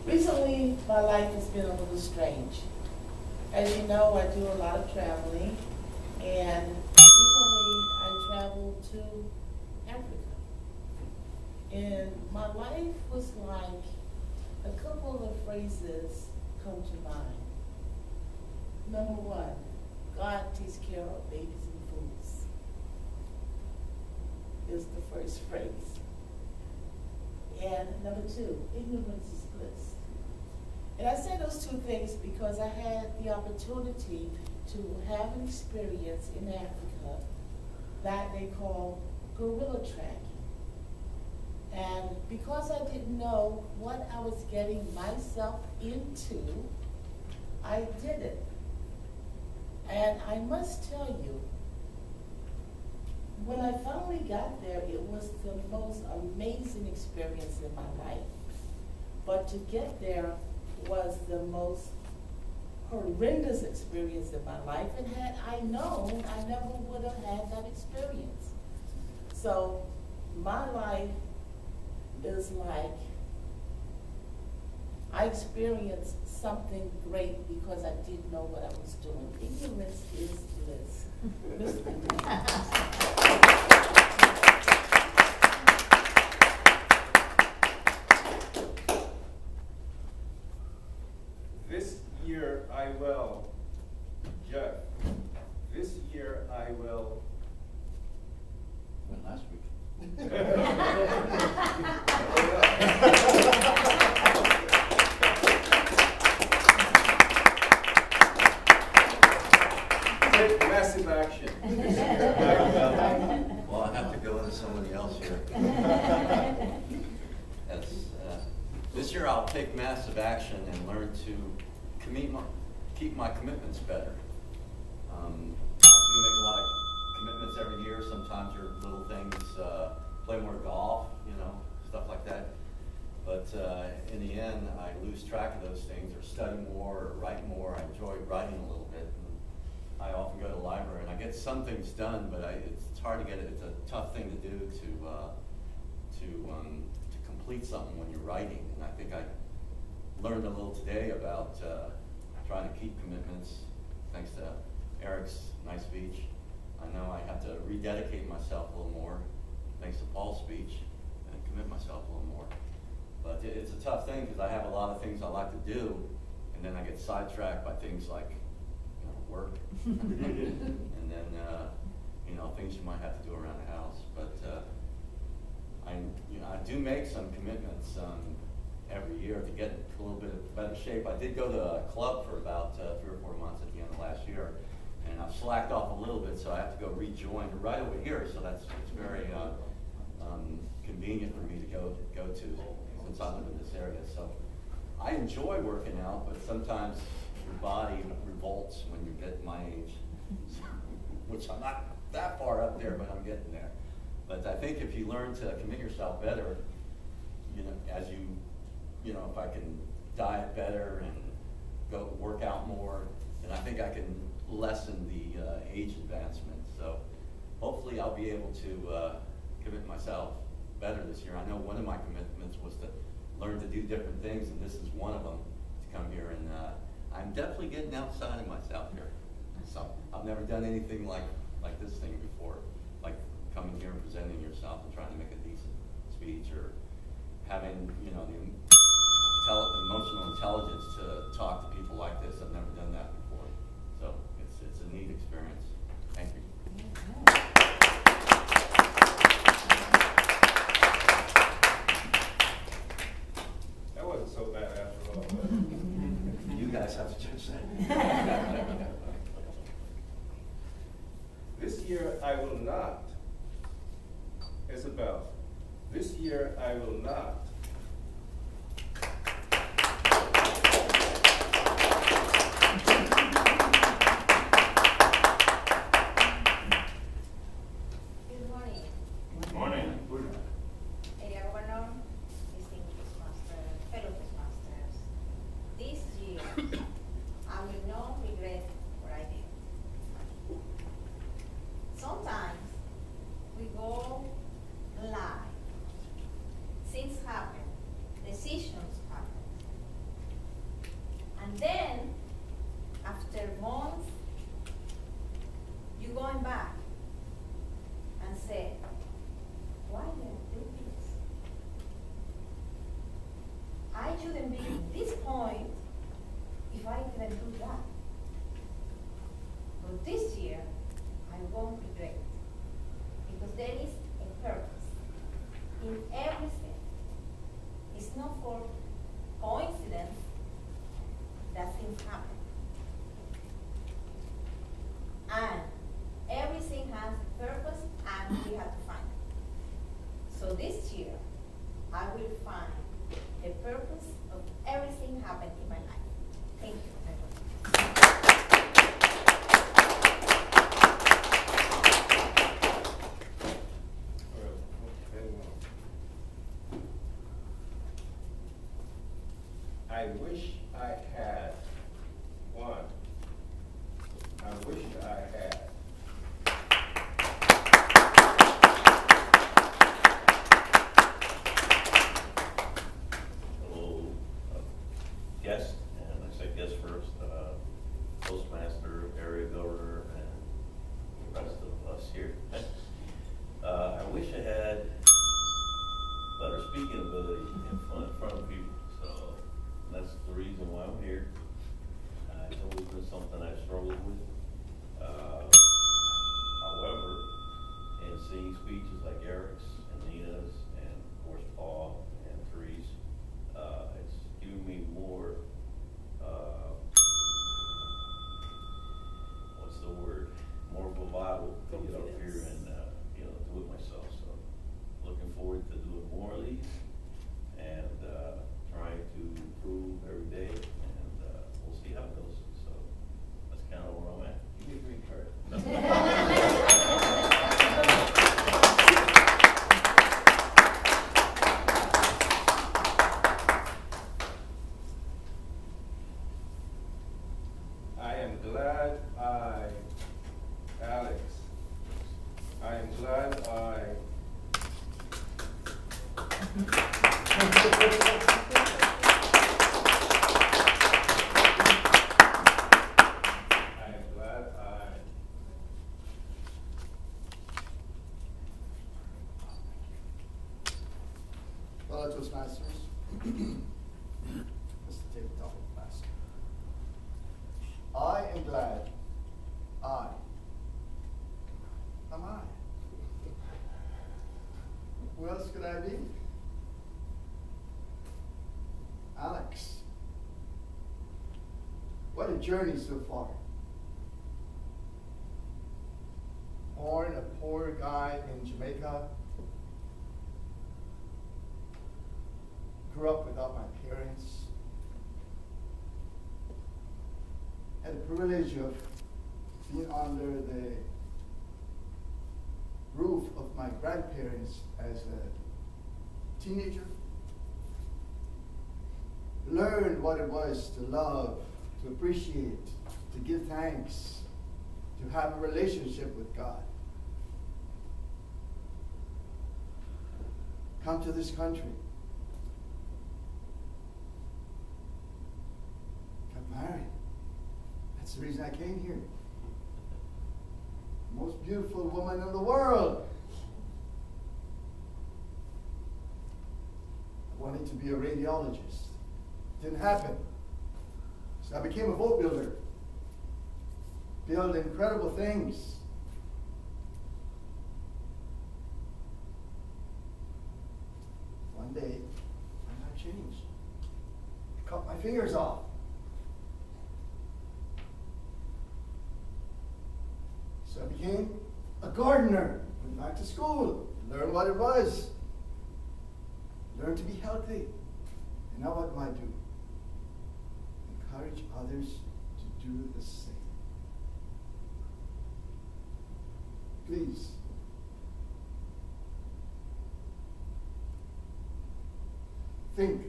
Recently, my life has been a little strange. As you know, I do a lot of traveling, and recently I traveled to Africa. And my life was like a couple of phrases come to mind. Number one, God takes care of babies and fools, is the first phrase. And number two, ignorance is bliss. And I say those two things because I had the opportunity to have an experience in Africa that they call gorilla tracking. And because I didn't know what I was getting myself into, I did it. And I must tell you, when I finally got there, it was the most amazing experience in my life. But to get there was the most horrendous experience in my life, and had I known, I never would have had that experience. So my life is like, I experienced something great because I didn't know what I was doing. Ignorance is bliss. This year I will, Jeff. This year I will. Went last week. Take massive action. This year I will. Well, I have to go into somebody else here. That's, this year I'll take massive action and learn to keep my commitments better. I do make a lot of commitments every year. Sometimes they're little things, play more golf, stuff like that. But in the end, I lose track of those things, or study more, or write more. I enjoy writing a little bit. And I often go to the library, and I get some things done, but it's hard to get it. It's a tough thing to do to complete something when you're writing. And I think I learned a little today about trying to keep commitments, thanks to Eric's nice speech. I know I have to rededicate myself a little more, thanks to Paul's speech, and commit myself a little more. But it's a tough thing because I have a lot of things I like to do, and then I get sidetracked by things like work, and then things you might have to do around the house. But I do make some commitments every year to get a little bit of better shape. I did go to a club for about 3 or 4 months at the end of last year, and I've slacked off a little bit, so I have to go rejoin right over here. So it's very convenient for me to go to since I live in this area. So I enjoy working out, but sometimes your body revolts when you get my age, which I'm not that far up there, but I'm getting there. But I think if you learn to commit yourself better, if I can diet better and go work out more, then I think I can lessen the age advancement. So hopefully I'll be able to commit myself better this year. I know one of my commitments was to learn to do different things, and this is one of them, to come here. And I'm definitely getting outside of myself here. So I've never done anything like this thing before, like coming here and presenting yourself and trying to make a decent speech, or having the emotional intelligence to talk to people like this. I've never done that before. So it's a neat experience. Thank you. That wasn't so bad after all. You guys have to judge that. This year I will not, Isabel, this year I will not. Good morning. Good morning. Area Governor, distinguished Toastmaster, fellow Postmasters. This year, I will not regret what I did. Sometimes shouldn't be at this point if I didn't do that. But this year, I won't regret it, because there is a purpose in everything. It's not for coincidence that things happen. And everything has a purpose, and we have to find it. So this year, I will find the purpose of everything happening in my life. Thank you, everyone. I wish I had one. I wish I had. Hello, guest, and I say guest first, Postmaster, area governor, and the rest of us here. I wish I had better speaking ability in front of people, so that's the reason why I'm here. It's always been something I've struggled with. However, in seeing speeches like Eric's and Nina's, and of course Paul and Therese, it's given me more, what's the word? More bravado to get up here and, do it myself. So looking forward to doing more of these and trying to improve every day, and we'll see how it goes. So that's kind of where I'm at. Give me a green card. I am glad Alex, I am glad Fellow Toastmasters, Mr. Tabletop Master, I am glad am I? Who else could I be? Alex. What a journey so far. Born a poor guy in Jamaica. Grew up without my parents. Had the privilege of being under the roof of my grandparents as a teenager. Learned what it was to love, to appreciate, to give thanks, to have a relationship with God. Come to this country. Got married. That's the reason I came here. Most beautiful woman in the world. I wanted to be a radiologist. Didn't happen. So I became a boat builder. Build incredible things. One day, my life changed. Cut my fingers off. So I became a gardener. Went back to school. Learned what it was. Learned to be healthy. And now what do? Encourage others to do the same. Please. Think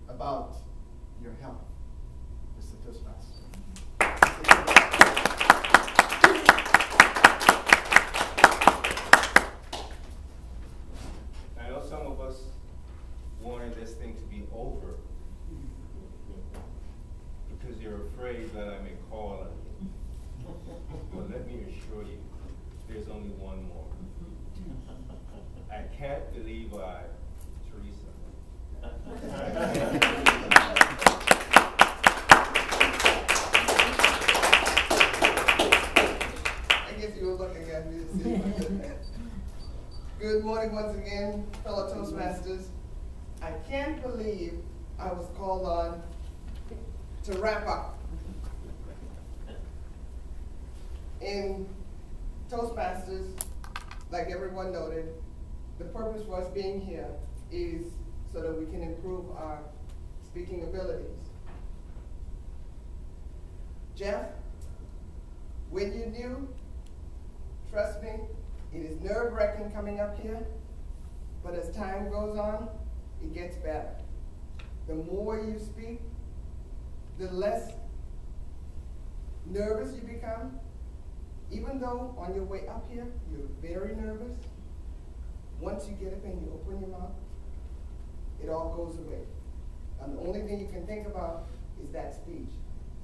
about your health, Mr. Toastmaster. I know some of us wanted this thing to be over because you're afraid that I may call on you. But let me assure you, there's only one more. I can't believe Teresa, I can't believe I was called on to wrap up. In Toastmasters, like everyone noted, the purpose for us being here is so that we can improve our speaking abilities. Jeff, when you're new, trust me, it is nerve-wracking coming up here, but as time goes on, it gets better. The more you speak, the less nervous you become. Even though on your way up here, you're very nervous, once you get up and you open your mouth, it all goes away. And the only thing you can think about is that speech.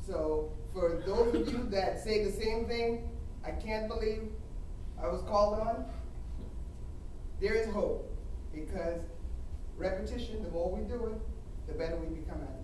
So for those of you that say the same thing, I can't believe I was called on, there is hope, because repetition, the more we do it, the better we become at it.